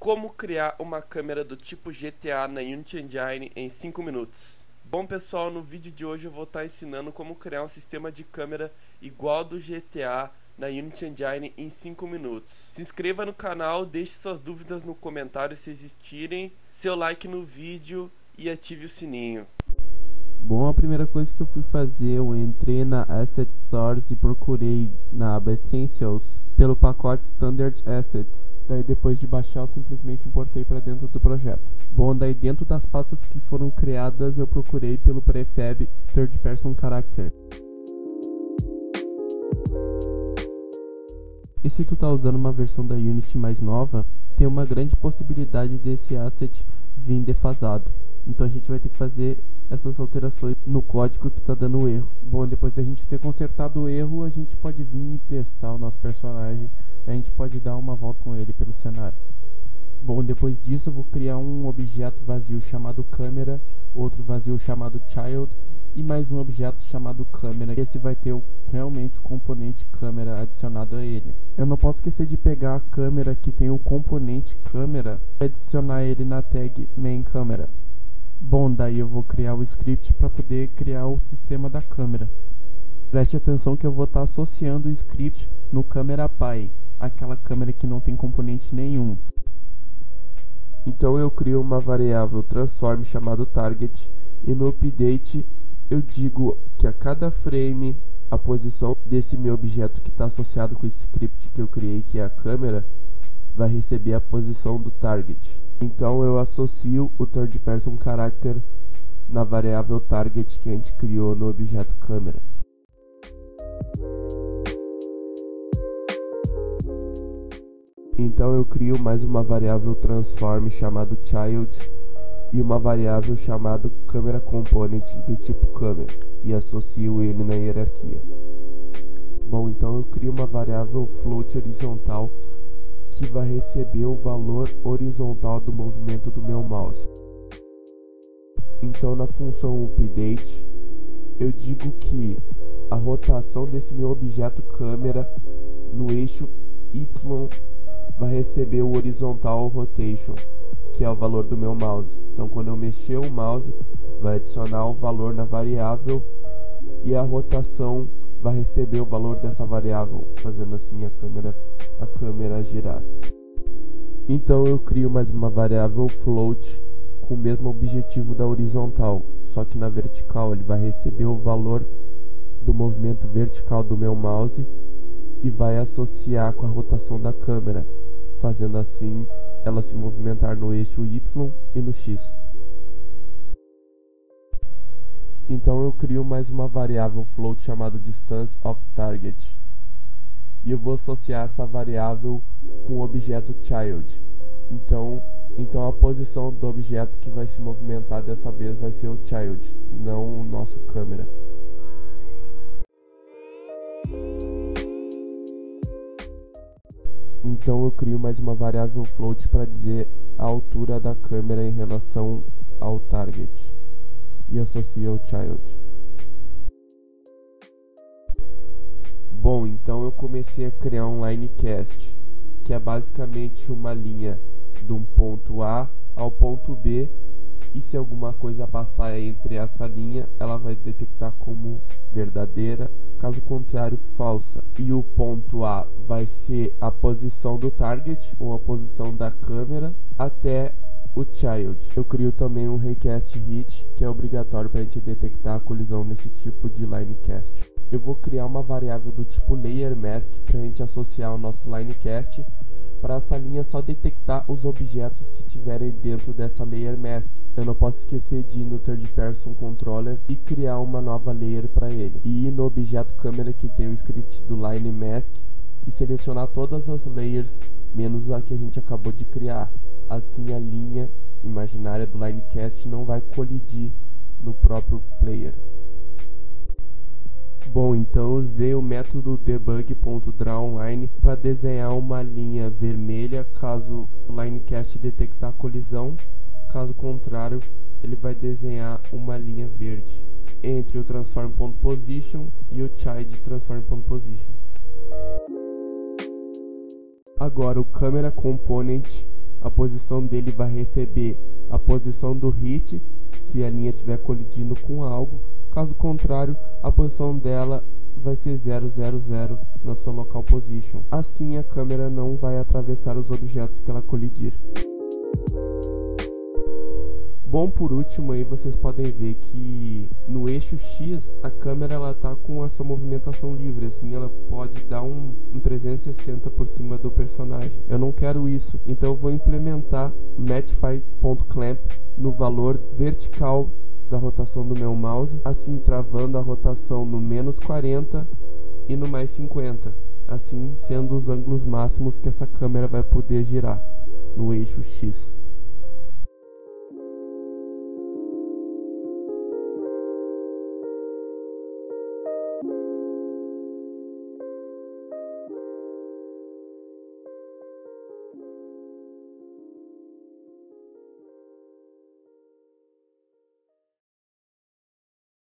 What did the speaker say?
Como criar uma câmera do tipo GTA na Unity Engine em 5 minutos. Bom pessoal, no vídeo de hoje eu vou estar ensinando como criar um sistema de câmera igual do GTA na Unity Engine em 5 minutos. Se inscreva no canal, deixe suas dúvidas no comentário se existirem, seu like no vídeo e ative o sininho. Bom, a primeira coisa que eu fui fazer, eu entrei na Asset Source e procurei na aba Essentials pelo pacote Standard Assets. Daí depois de baixar eu simplesmente importei para dentro do projeto. Bom, daí dentro das pastas que foram criadas eu procurei pelo prefab Third Person Character. E se tu tá usando uma versão da Unity mais nova, tem uma grande possibilidade desse asset vir defasado. Então a gente vai ter que fazer essas alterações no código que tá dando erro. Bom, depois da gente ter consertado o erro, a gente pode vir e testar o nosso personagem. A gente pode dar uma volta com ele pelo cenário. Bom, depois disso eu vou criar um objeto vazio chamado câmera, outro vazio chamado child e mais um objeto chamado câmera. Esse vai ter realmente o componente câmera adicionado a ele. Eu não posso esquecer de pegar a câmera que tem o componente câmera e adicionar ele na tag main câmera. Bom, daí eu vou criar o script para poder criar o sistema da câmera. Preste atenção que eu vou estar associando o script no CameraPy, aquela câmera que não tem componente nenhum. Então eu crio uma variável transform chamado target e no update eu digo que a cada frame a posição desse meu objeto que está associado com o script que eu criei, que é a câmera, vai receber a posição do target. Então eu associo o third person character na variável target que a gente criou no objeto câmera. Então eu crio mais uma variável transform chamado child e uma variável chamado camera component do tipo câmera e associo ele na hierarquia. Bom, então eu crio uma variável float horizontal que vai receber o valor horizontal do movimento do meu mouse. Então na função update eu digo que a rotação desse meu objeto câmera no eixo Y vai receber o horizontal rotation, que é o valor do meu mouse. Então quando eu mexer o mouse vai adicionar o valor na variável e a rotação vai receber o valor dessa variável, fazendo assim a câmera girar. Então eu crio mais uma variável float com o mesmo objetivo da horizontal, só que na vertical ele vai receber o valor do movimento vertical do meu mouse e vai associar com a rotação da câmera, fazendo assim ela se movimentar no eixo Y e no X. Então eu crio mais uma variável float chamada distance of target e eu vou associar essa variável com o objeto child. Então a posição do objeto que vai se movimentar dessa vez vai ser o child, não o nosso câmera. Então eu crio mais uma variável float para dizer a altura da câmera em relação ao target e associo ao child. Bom, então eu comecei a criar um linecast, que é basicamente uma linha de um ponto A ao ponto B, e se alguma coisa passar entre essa linha, ela vai detectar como verdadeira, caso contrário, falsa. E o ponto A vai ser a posição do target, ou a posição da câmera, até o child. Eu crio também um raycast hit, que é obrigatório para a gente detectar a colisão nesse tipo de linecast. Eu vou criar uma variável do tipo layer mask para a gente associar ao nosso linecast, para essa linha só detectar os objetos que tiverem dentro dessa layer mask. Eu não posso esquecer de ir no third person controller e criar uma nova layer para ele, e ir no objeto câmera que tem o script do line mask e selecionar todas as layers menos a que a gente acabou de criar. Assim a linha imaginária do linecast não vai colidir no próprio player. Bom, então eu usei o método debug.drawLine para desenhar uma linha vermelha caso o linecast detectar colisão. Caso contrário, ele vai desenhar uma linha verde entre o transform.position e o child transform.position. Agora o camera component a posição dele vai receber a posição do hit, se a linha estiver colidindo com algo. Caso contrário, a posição dela vai ser 000 na sua local position. Assim a câmera não vai atravessar os objetos que ela colidir. Bom, por último aí vocês podem ver que no eixo X a câmera ela tá com a sua movimentação livre, assim ela pode dar um 360 por cima do personagem. Eu não quero isso, então eu vou implementar Mattify.clamp no valor vertical da rotação do meu mouse, assim travando a rotação no -40 e no +50, assim sendo os ângulos máximos que essa câmera vai poder girar no eixo X.